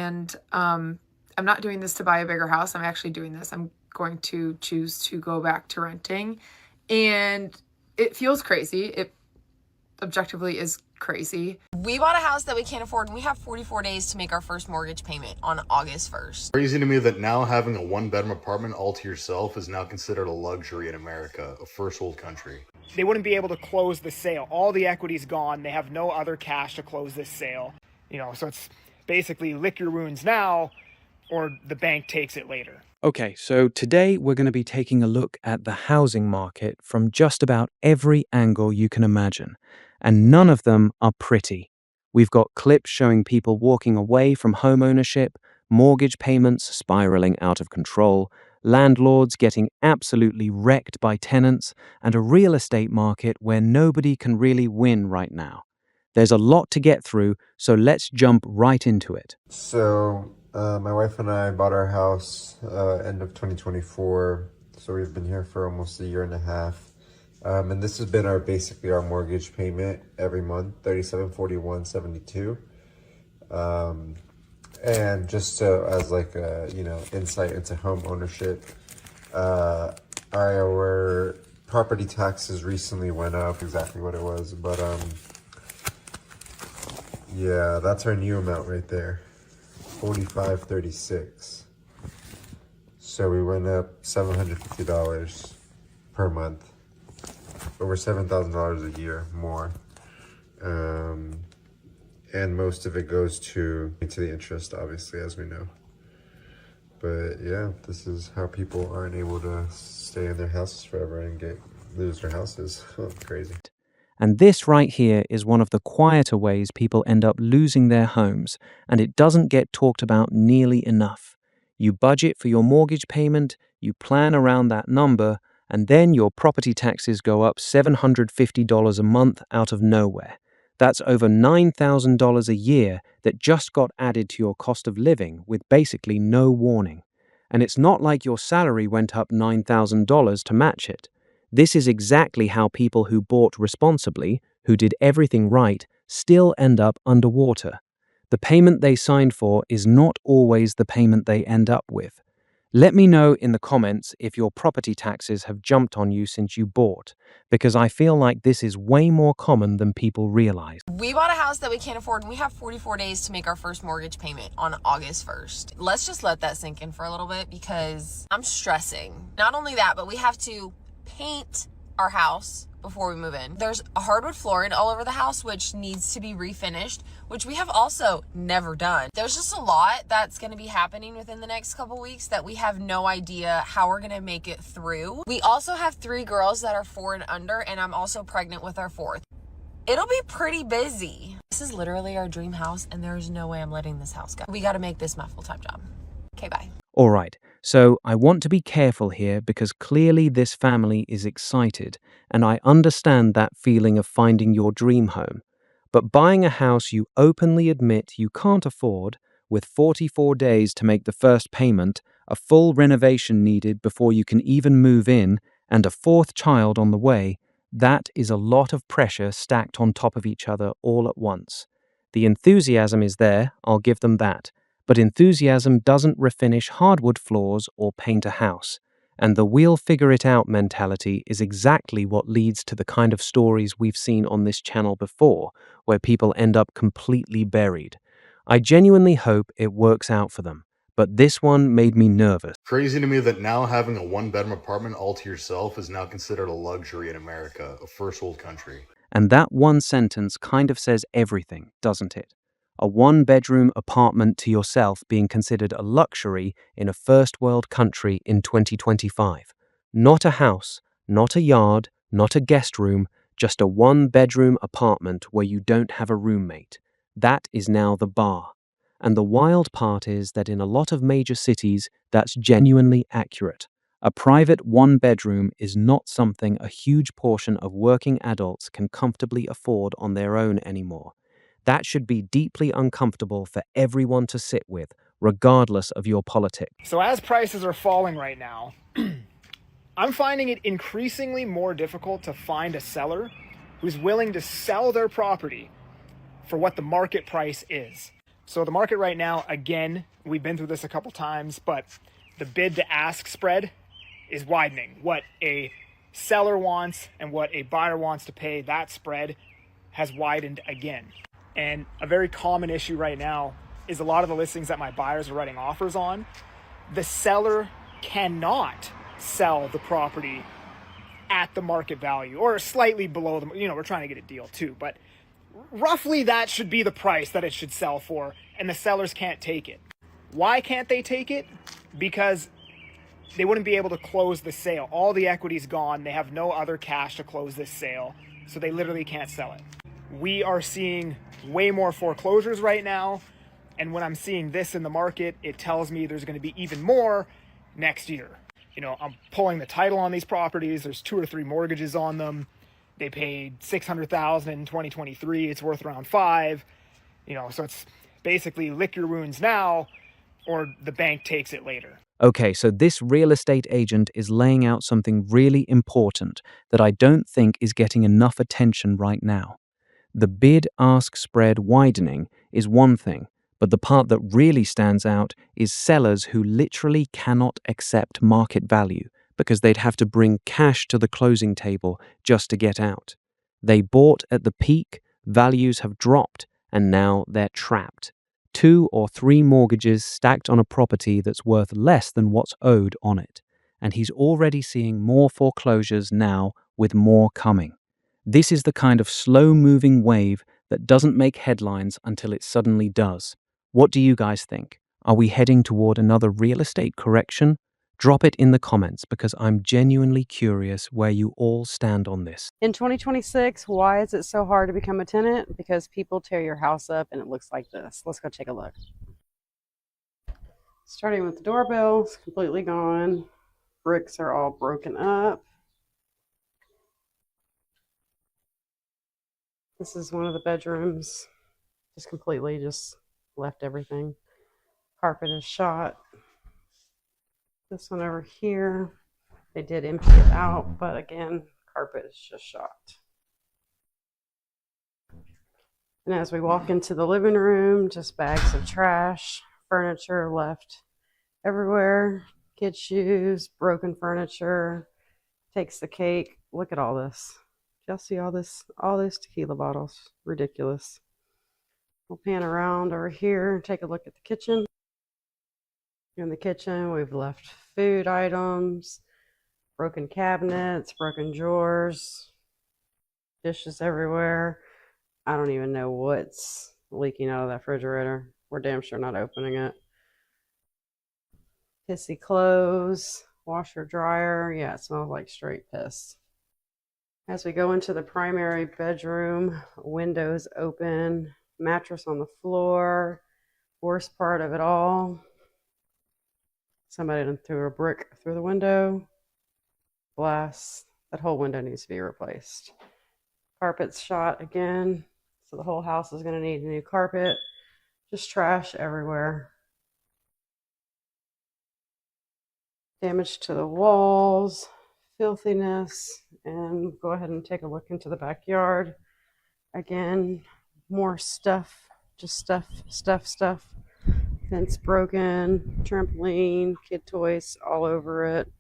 And I'm not doing this to buy a bigger house. I'm actually doing this. I'm going to choose to go back to renting. And it feels crazy. It objectively is crazy. We bought a house that we can't afford, and we have 44 days to make our first mortgage payment on August 1st. Crazy to me that now having a one-bedroom apartment all to yourself is now considered a luxury in America, a first world country. They wouldn't be able to close the sale. All the equity's gone. They have no other cash to close this sale. So it's basically lick your wounds now, or the bank takes it later. Okay, so today we're going to be taking a look at the housing market from just about every angle you can imagine, and none of them are pretty. We've got clips showing people walking away from homeownership, mortgage payments spiraling out of control, landlords getting absolutely wrecked by tenants, and a real estate market where nobody can really win right now. There's a lot to get through, so let's jump right into it. So, my wife and I bought our house end of 2024, so we've been here for almost a year and a half. And this has been basically our mortgage payment every month, $37.41.72. And just as like insight into home ownership, our property taxes recently went up, exactly what it was, but yeah, that's our new amount right there, $45.36. So we went up $750 per month, over $7,000 a year more, and most of it goes to the interest, obviously, as we know. But yeah, this is how people aren't able to stay in their houses forever and lose their houses. Crazy. And this right here is one of the quieter ways people end up losing their homes, and it doesn't get talked about nearly enough. You budget for your mortgage payment, you plan around that number, and then your property taxes go up $750 a month out of nowhere. That's over $9,000 a year that just got added to your cost of living with basically no warning. And it's not like your salary went up $9,000 to match it. This is exactly how people who bought responsibly, who did everything right, still end up underwater. The payment they signed for is not always the payment they end up with. Let me know in the comments if your property taxes have jumped on you since you bought, because I feel like this is way more common than people realize. We bought a house that we can't afford, and we have 44 days to make our first mortgage payment on August 1st. Let's just let that sink in for a little bit, because I'm stressing. Not only that, but we have to paint our house before we move in. There's a hardwood flooring all over the house, which needs to be refinished, which we have also never done. There's just a lot that's going to be happening within the next couple weeks that we have no idea how we're going to make it through. We also have 3 girls that are 4 and under, and I'm also pregnant with our 4th. It'll be pretty busy. This is literally our dream house, and there's no way I'm letting this house go. We got to make this my full-time job. Okay, bye. All right, so I want to be careful here because clearly this family is excited, and I understand that feeling of finding your dream home. But buying a house you openly admit you can't afford, with 44 days to make the first payment, a full renovation needed before you can even move in, and a 4th child on the way, that is a lot of pressure stacked on top of each other all at once. The enthusiasm is there, I'll give them that. But enthusiasm doesn't refinish hardwood floors or paint a house, and the we'll figure it out mentality is exactly what leads to the kind of stories we've seen on this channel before, where people end up completely buried. I genuinely hope it works out for them, but this one made me nervous. Crazy to me that now having a one-bedroom apartment all to yourself is now considered a luxury in America, a first world country. And that one sentence kind of says everything, doesn't it? A 1-bedroom apartment to yourself being considered a luxury in a first world country in 2025. Not a house, not a yard, not a guest room, just a 1-bedroom apartment where you don't have a roommate. That is now the bar. And the wild part is that in a lot of major cities, that's genuinely accurate. A private 1-bedroom is not something a huge portion of working adults can comfortably afford on their own anymore. That should be deeply uncomfortable for everyone to sit with, regardless of your politics. So as prices are falling right now, I'm finding it increasingly more difficult to find a seller who's willing to sell their property for what the market price is. So the market right now, again, we've been through this a couple times, but the bid to ask spread is widening. What a seller wants and what a buyer wants to pay, that spread has widened again. And a very common issue right now is a lot of the listings that my buyers are writing offers on, the seller cannot sell the property at the market value or slightly below them. We're trying to get a deal too, but roughly that should be the price that it should sell for, and the sellers can't take it. Why can't they take it? Because they wouldn't be able to close the sale. All the equity's gone. They have no other cash to close this sale, so they literally can't sell it. We are seeing way more foreclosures right now, and when I'm seeing this in the market, it tells me there's going to be even more next year. I'm pulling the title on these properties. There's 2 or 3 mortgages on them. They paid $600,000 in 2023. It's worth around $5. So it's basically lick your wounds now, or the bank takes it later. Okay, so this real estate agent is laying out something really important that I don't think is getting enough attention right now. The bid-ask spread widening is one thing, but the part that really stands out is sellers who literally cannot accept market value because they'd have to bring cash to the closing table just to get out. They bought at the peak, values have dropped, and now they're trapped. 2 or 3 mortgages stacked on a property that's worth less than what's owed on it. And he's already seeing more foreclosures now, with more coming. This is the kind of slow-moving wave that doesn't make headlines until it suddenly does. What do you guys think? Are we heading toward another real estate correction? Drop it in the comments because I'm genuinely curious where you all stand on this. In 2026, why is it so hard to become a tenant? Because people tear your house up and it looks like this. Let's go take a look. Starting with the doorbell, it's completely gone. Bricks are all broken up. This is one of the bedrooms. Just completely left everything. Carpet is shot. This one over here, they did empty it out, but again, carpet is just shot. And as we walk into the living room, just bags of trash, furniture left everywhere, kids' shoes, broken furniture, takes the cake. Look at all this. Y'all see all these tequila bottles? Ridiculous. We'll pan around over here and take a look at the kitchen. In the kitchen, we've left food items, broken cabinets, broken drawers, dishes everywhere. I don't even know what's leaking out of that refrigerator. We're damn sure not opening it. Pissy clothes, washer, dryer. Yeah, it smells like straight piss. As we go into the primary bedroom, windows open, mattress on the floor. Worst part of it all, somebody threw a brick through the window. Glass, that whole window needs to be replaced. Carpet's shot again, so the whole house is going to need a new carpet. Just trash everywhere. Damage to the walls, filthiness, and go ahead and take a look into the backyard. Again, more stuff, just stuff. Fence broken, trampoline, kid toys all over it.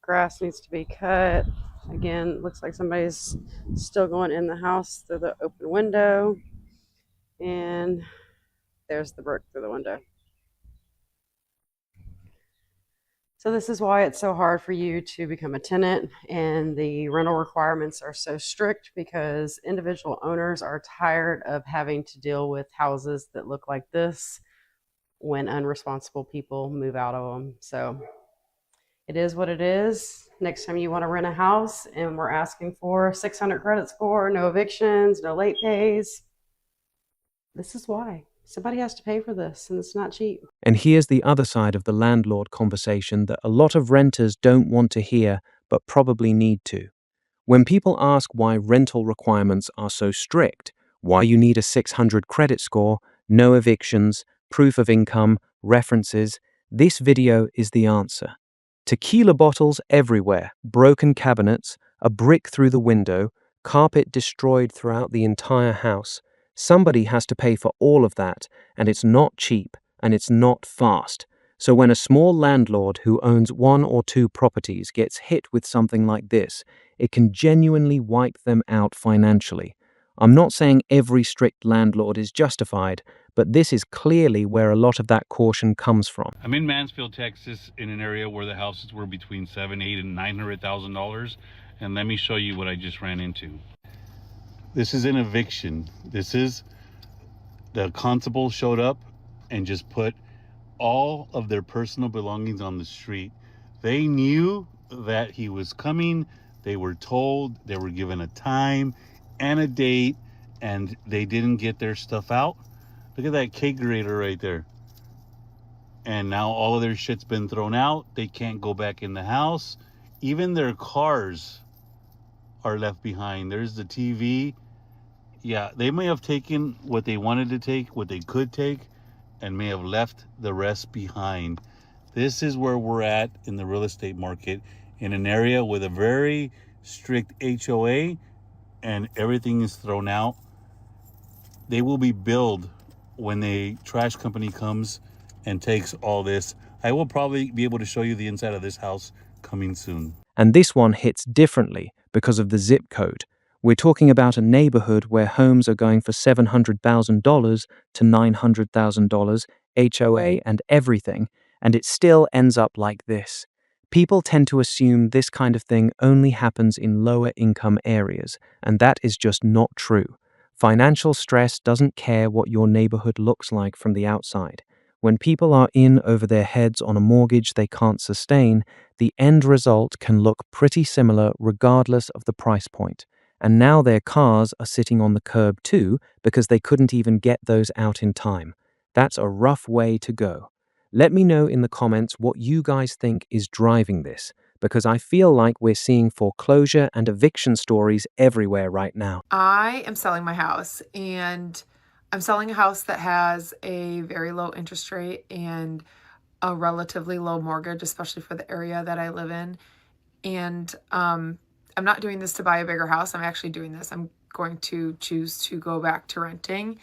Grass needs to be cut. Again, looks like somebody's still going in the house through the open window. And there's the brick through the window. So this is why it's so hard for you to become a tenant, and the rental requirements are so strict because individual owners are tired of having to deal with houses that look like this when unresponsible people move out of them. So it is what it is. Next time you want to rent a house and we're asking for 600 credit score, no evictions, no late pays, this is why. Somebody has to pay for this, and it's not cheap. And here's the other side of the landlord conversation that a lot of renters don't want to hear, but probably need to. When people ask why rental requirements are so strict, why you need a 600 credit score, no evictions, proof of income, references, this video is the answer. Tequila bottles everywhere, broken cabinets, a brick through the window, carpet destroyed throughout the entire house. Somebody has to pay for all of that, and it's not cheap, and it's not fast. So when a small landlord who owns 1 or 2 properties gets hit with something like this, it can genuinely wipe them out financially. I'm not saying every strict landlord is justified, but this is clearly where a lot of that caution comes from. I'm in Mansfield, Texas, in an area where the houses were between $700,000, $800,000, and $900,000, and let me show you what I just ran into. This is an eviction. This is the constable showed up and just put all of their personal belongings on the street. They knew that he was coming. They were told, they were given a time and a date, and they didn't get their stuff out. Look at that kegerator right there. And now all of their shit's been thrown out. They can't go back in the house. Even their cars are left behind. There's the TV. Yeah, they may have taken what they wanted to take, what they could take, and may have left the rest behind. This is where we're at in the real estate market, in an area with a very strict HOA, and everything is thrown out. They will be billed when the trash company comes and takes all this. I will probably be able to show you the inside of this house coming soon. And this one hits differently because of the zip code. We're talking about a neighborhood where homes are going for $700,000 to $900,000, HOA and everything, and it still ends up like this. People tend to assume this kind of thing only happens in lower income areas, and that is just not true. Financial stress doesn't care what your neighborhood looks like from the outside. When people are in over their heads on a mortgage they can't sustain, the end result can look pretty similar regardless of the price point. And now their cars are sitting on the curb too because they couldn't even get those out in time. That's a rough way to go. Let me know in the comments what you guys think is driving this, because I feel like we're seeing foreclosure and eviction stories everywhere right now. I am selling my house, and I'm selling a house that has a very low interest rate and a relatively low mortgage, especially for the area that I live in. And I'm not doing this to buy a bigger house. I'm actually doing this. I'm going to choose to go back to renting.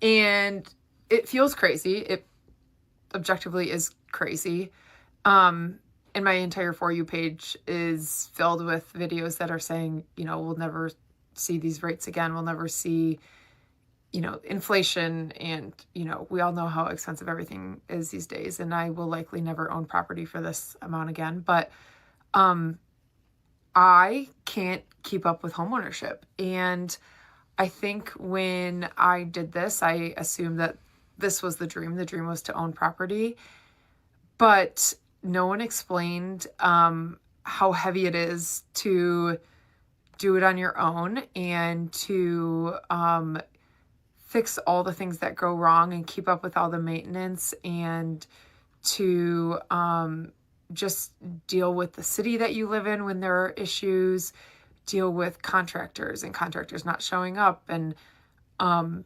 And it feels crazy. It objectively is crazy. And my entire For You page is filled with videos that are saying, we'll never see these rates again. We'll never see, inflation. And, we all know how expensive everything is these days. And I will likely never own property for this amount again. But I can't keep up with homeownership. And I think when I did this, I assumed that this was the dream. The dream was to own property. But no one explained how heavy it is to do it on your own and to fix all the things that go wrong and keep up with all the maintenance and to just deal with the city that you live in when there are issues, deal with contractors and contractors not showing up, and all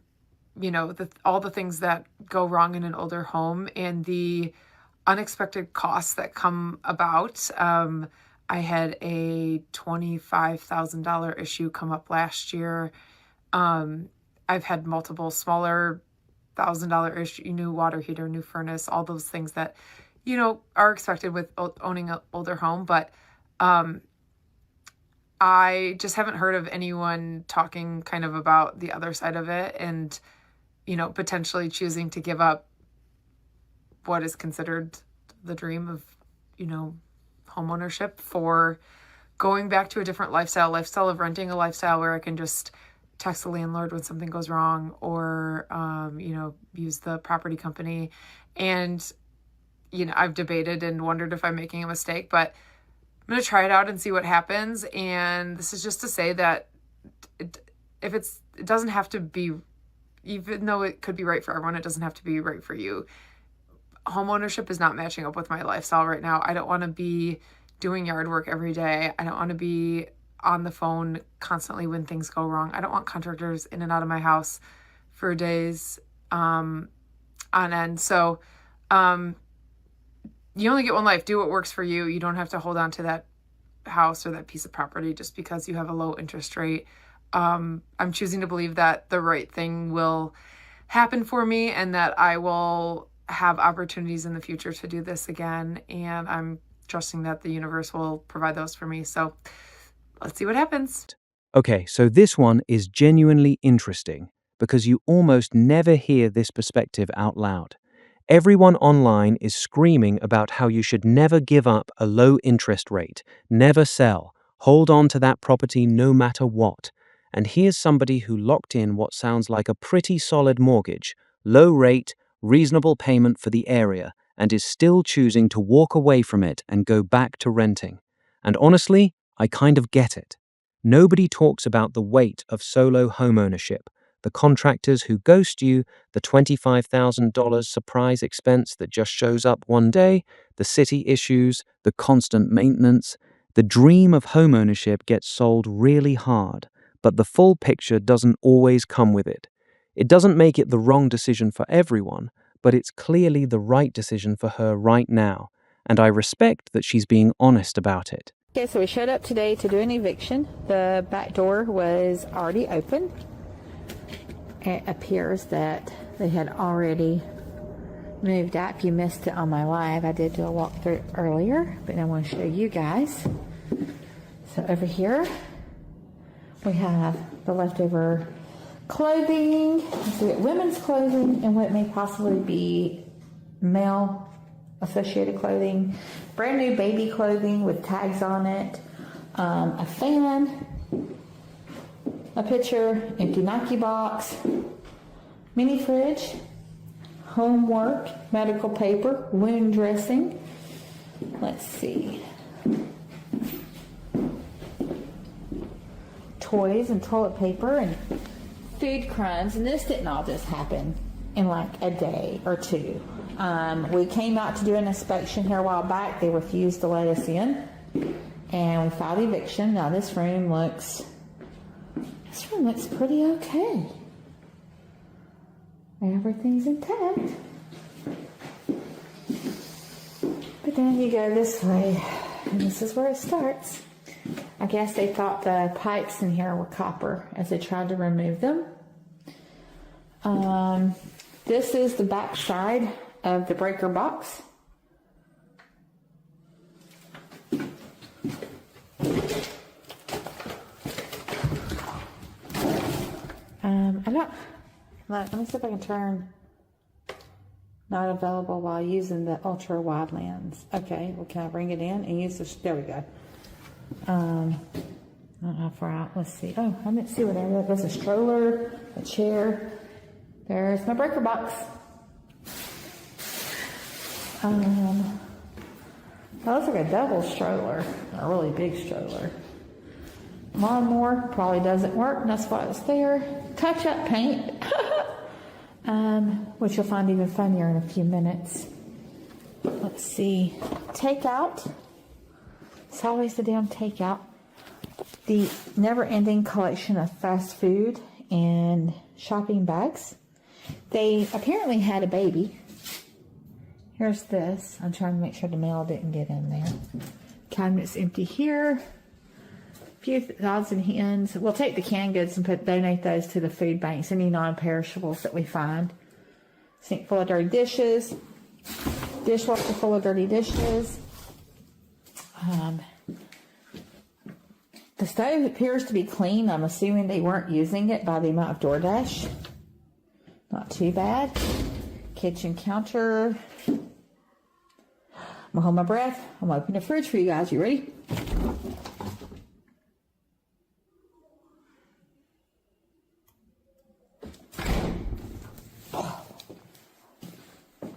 the things that go wrong in an older home and the unexpected costs that come about. I had a $25,000 issue come up last year. I've had multiple smaller $1,000 issue, new water heater, new furnace, all those things that are expected with owning an older home. But I just haven't heard of anyone talking kind of about the other side of it and, potentially choosing to give up what is considered the dream of, homeownership for going back to a different lifestyle of renting, a lifestyle where I can just text the landlord when something goes wrong or, use the property company. And I've debated and wondered if I'm making a mistake, but I'm going to try it out and see what happens. And this is just to say that it doesn't have to be, even though it could be right for everyone, it doesn't have to be right for you. Homeownership is not matching up with my lifestyle right now. I don't want to be doing yard work every day. I don't want to be on the phone constantly when things go wrong. I don't want contractors in and out of my house for days on end. So, you only get one life. Do what works for you. You don't have to hold on to that house or that piece of property just because you have a low interest rate. I'm choosing to believe that the right thing will happen for me and that I will have opportunities in the future to do this again. And I'm trusting that the universe will provide those for me. So let's see what happens. Okay, so this one is genuinely interesting because you almost never hear this perspective out loud. Everyone online is screaming about how you should never give up a low interest rate, never sell, hold on to that property no matter what. And here's somebody who locked in what sounds like a pretty solid mortgage, low rate, reasonable payment for the area, and is still choosing to walk away from it and go back to renting. And honestly, I kind of get it. Nobody talks about the weight of solo homeownership, the contractors who ghost you, the $25,000 surprise expense that just shows up one day, the city issues, the constant maintenance. The dream of homeownership gets sold really hard, but the full picture doesn't always come with it. It doesn't make it the wrong decision for everyone, but it's clearly the right decision for her right now, and I respect that she's being honest about it. Okay, so we showed up today to do an eviction. The back door was already open. It appears that they had already moved out. If you missed it on my live, I did do a walkthrough earlier, but I want to show you guys. So over here, we have the leftover clothing. So we got women's clothing and what may possibly be male associated clothing, brand new baby clothing with tags on it, a fan, a pitcher, empty Nike box, mini fridge, homework, medical paper, wound dressing. Let's see. Toys and toilet paper and food crumbs. And this didn't all just happen in like a day or two. We came out to do an inspection here a while back. They refused to let us in. And we filed eviction. Now this room looks pretty okay. Everything's intact. But then you go this way, and this is where it starts. I guess they thought the pipes in here were copper as they tried to remove them. This is the back side of the breaker box. Let me see if I can turn not available while using the ultra wide lens. Okay, well, can I bring it in and use this? There we go. I don't know how far out. Let's see. Oh, I didn't see what I did. There's a stroller, a chair. There's my breaker box. That looks like a double stroller, a really big stroller. Lawnmower probably doesn't work, and that's why it's there. Touch-up paint, which you'll find even funnier in a few minutes. Let's see. Takeout. It's always the damn takeout. The never-ending collection of fast food and shopping bags. They apparently had a baby. Here's this. I'm trying to make sure the mail didn't get in there. Cabinet's empty here. A few odds and ends. We'll take the canned goods and donate those to the food banks, any non-perishables that we find. Sink full of dirty dishes. Dishwasher full of dirty dishes. The stove appears to be clean. I'm assuming they weren't using it by the amount of DoorDash. Not too bad. Kitchen counter. I'm gonna hold my breath. I'm gonna open the fridge for you guys. You ready?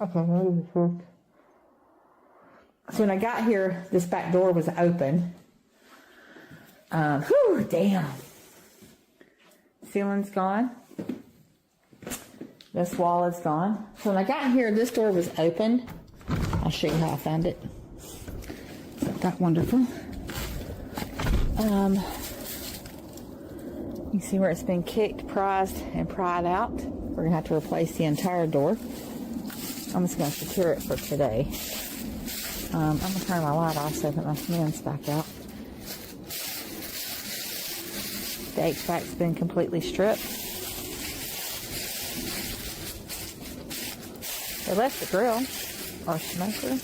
Okay, so when I got here, this back door was open. Whew, damn. Ceiling's gone. This wall is gone. So when I got here, this door was open. I'll show you how I found it. Isn't that wonderful? You see where it's been kicked, prized, and pried out. We're gonna have to replace the entire door. I'm just gonna secure it for today. I'm gonna turn my light off so that my fan's back out. The HVAC's been completely stripped. They left the grill or smoker.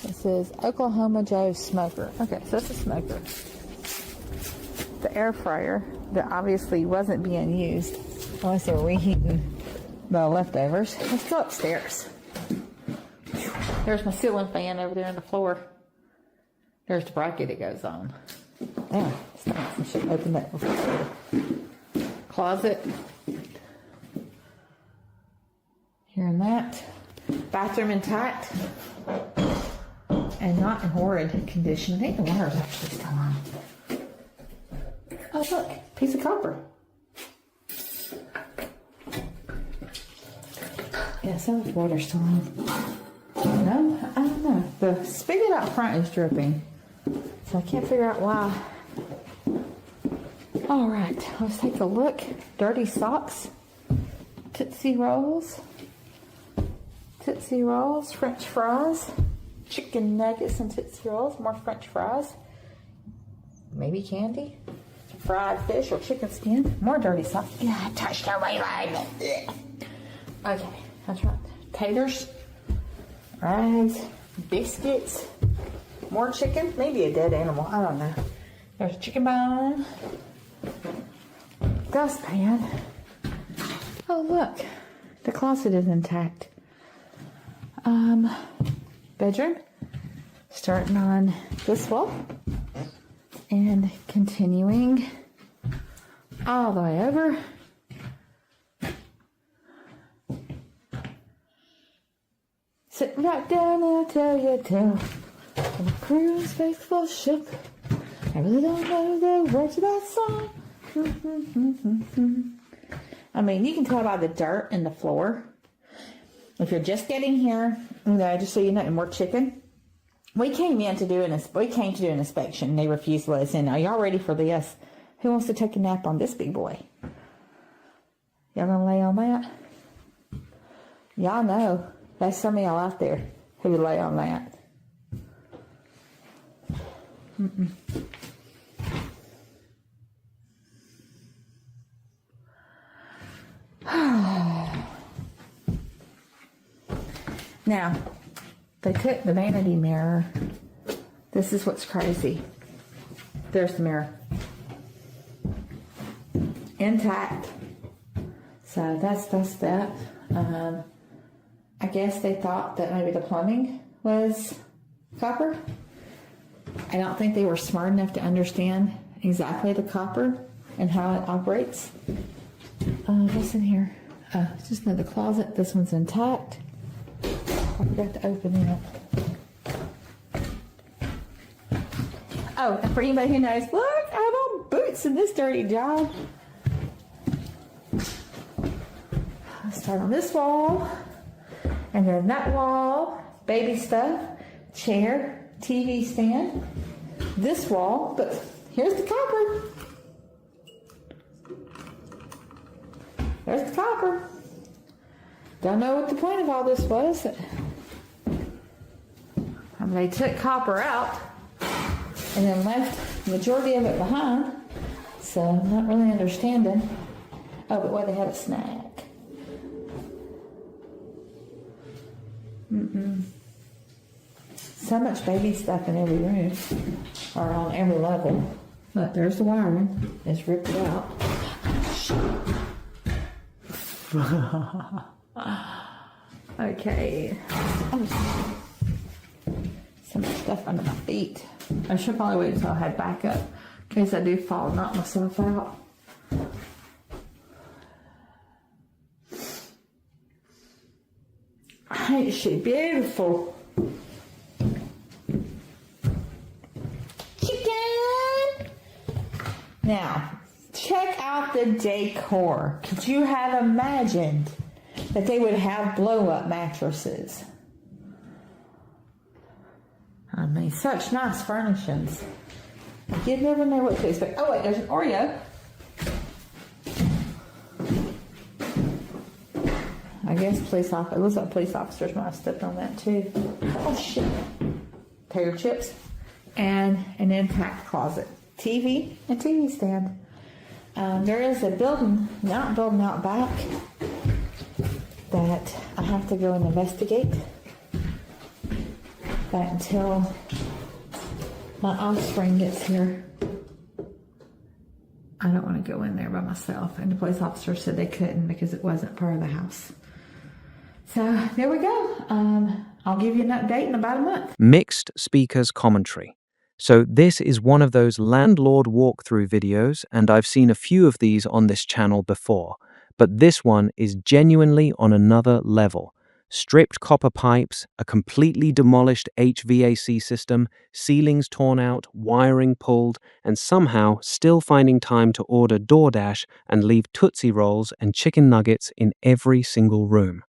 It says Oklahoma Joe's smoker. Okay, so that's a smoker. The air fryer that obviously wasn't being used unless they were reheating the leftovers. Let's go upstairs. There's my ceiling fan over there on the floor. There's the bracket it goes on. Yeah, I should open that before. Closet. Hearing that. Bathroom intact. And not in horrid condition. I think the water's actually still on. Oh, look. Piece of copper. Yeah, some of the water's still on. No, I don't know. The spigot out front is dripping. So I can't figure out why. All right, let's take a look. Dirty socks. Tootsie Rolls. Tootsie Rolls. French fries. Chicken nuggets and Tootsie Rolls. More French fries. Maybe candy. Fried fish or chicken skin. More dirty socks. Yeah, I touched on my line. Okay, that's right. Taters. Rags. Biscuits. More chicken. Maybe a dead animal. I don't know. There's a chicken bone. Dustpan. Oh, look. The closet is intact. Bedroom. Starting on this wall. And continuing all the way over. Sit right down and I'll tell you a tale. On a cruise faithful ship. I really don't know the words of that song. I mean, you can tell by the dirt in the floor. If you're just getting here, just so you know, more chicken. We came to do an inspection. They refused to let us in. Are y'all ready for this? Who wants to take a nap on this big boy? Y'all gonna lay on that? Y'all know. There's some of y'all out there who would lay on that. Now, they took the vanity mirror. This is what's crazy. There's the mirror. Intact. So that's that. I guess they thought that maybe the plumbing was copper. I don't think they were smart enough to understand exactly the copper and how it operates. What's in here? It's just another closet. This one's intact. I forgot to open it. Oh, and for anybody who knows, look, I have on boots in this dirty job. Let's start on this wall. And then that wall, baby stuff, chair, TV stand. This wall, but here's the copper. There's the copper. Don't know what the point of all this was. I mean, they took copper out and then left the majority of it behind. So I'm not really understanding. Oh, but why they had a snack. So much baby stuff in every room, or on every level. Look, there's the wiring. It's ripped out. Okay. Oh, so much stuff under my feet. I should probably wait until I had backup in case I do fall and knock myself out. Ain't she beautiful? Chicken! Now, check out the decor. Could you have imagined that they would have blow-up mattresses? I mean, such nice furnishings. You'd never know what to expect. Oh, wait, there's an Oreo. I guess it looks like police officers might have stepped on that too. Oh shit. Potato chips and an intact closet. TV and TV stand. There is a building out back that I have to go and investigate. But until my offspring gets here, I don't want to go in there by myself. And the police officer said they couldn't because it wasn't part of the house. So there we go. I'll give you an update in about a month. Mixed speakers commentary. So this is one of those landlord walkthrough videos, and I've seen a few of these on this channel before, but this one is genuinely on another level. Stripped copper pipes, a completely demolished HVAC system, ceilings torn out, wiring pulled, and somehow still finding time to order DoorDash and leave Tootsie Rolls and chicken nuggets in every single room.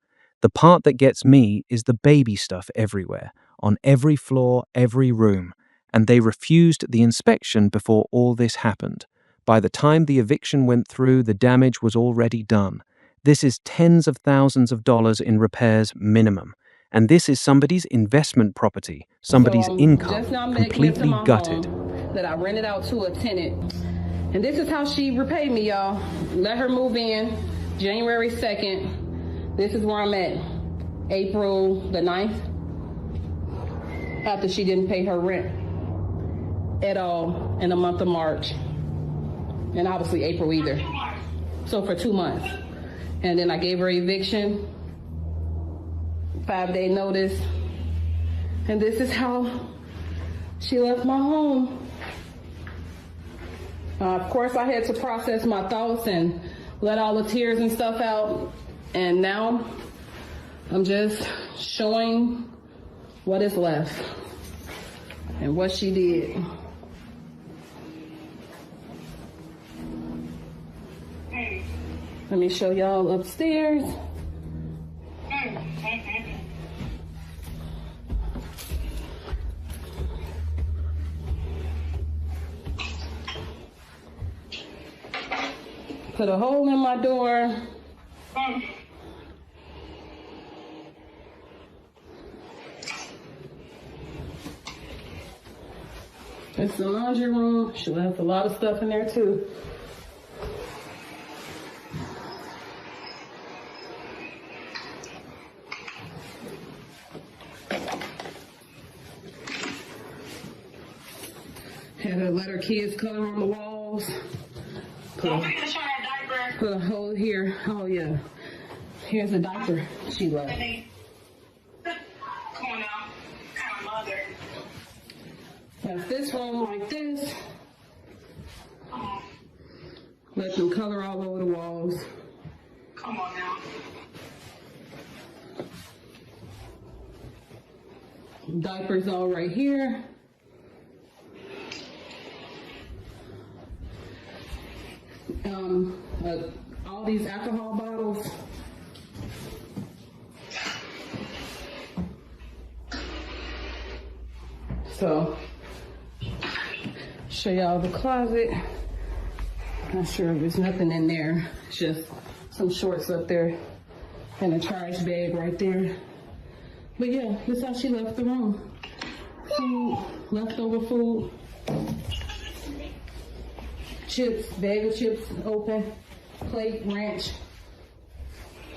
The part that gets me is the baby stuff everywhere, on every floor, every room. And they refused the inspection before all this happened. By the time the eviction went through, the damage was already done. This is tens of thousands of dollars in repairs minimum. And this is somebody's investment property, somebody's income, completely gutted. That I rented out to a tenant. And this is how she repaid me, y'all. Let her move in January 2nd. This is where I'm at. April the 9th. After she didn't pay her rent at all in the month of March, and obviously April either. So for 2 months. And then I gave her eviction, 5-day notice, and this is how she left my home. Of course, I had to process my thoughts and let all the tears and stuff out, and now I'm just showing what is left and what she did. Let me show y'all upstairs. Put a hole in my door. It's the laundry room. She left a lot of stuff in there too. Had her let her kids color on the walls. Put a hole here. Oh yeah. Here's a diaper she left. Come on now. Kind of mother. Left this room like this. Let them color all over the walls. Come on now. Diapers all right here. All these alcohol bottles. So, show y'all the closet. Not sure if there's nothing in there. It's just some shorts up there and a trash bag right there. But yeah, this is how she left the room. Food, leftover food. Chips, bag of chips open, plate, ranch.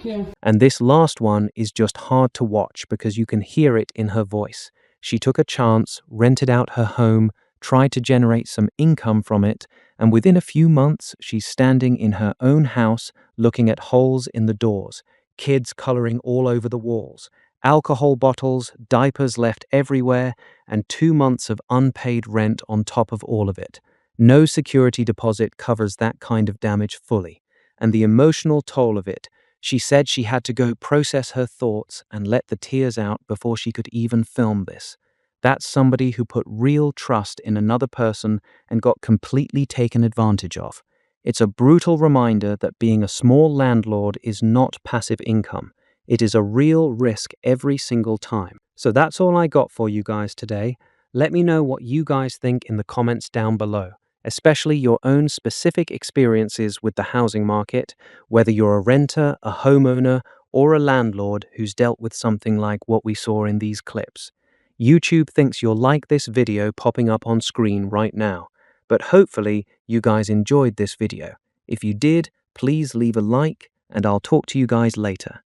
Yeah. And this last one is just hard to watch because you can hear it in her voice. She took a chance, rented out her home, tried to generate some income from it, and within a few months, she's standing in her own house looking at holes in the doors, kids coloring all over the walls, alcohol bottles, diapers left everywhere, and 2 months of unpaid rent on top of all of it. No security deposit covers that kind of damage fully, and the emotional toll of it. She said she had to go process her thoughts and let the tears out before she could even film this. That's somebody who put real trust in another person and got completely taken advantage of. It's a brutal reminder that being a small landlord is not passive income. It is a real risk every single time. So that's all I got for you guys today. Let me know what you guys think in the comments down below, especially your own specific experiences with the housing market, whether you're a renter, a homeowner, or a landlord who's dealt with something like what we saw in these clips. YouTube thinks you'll like this video popping up on screen right now. But hopefully you guys enjoyed this video. If you did, please leave a like, and I'll talk to you guys later.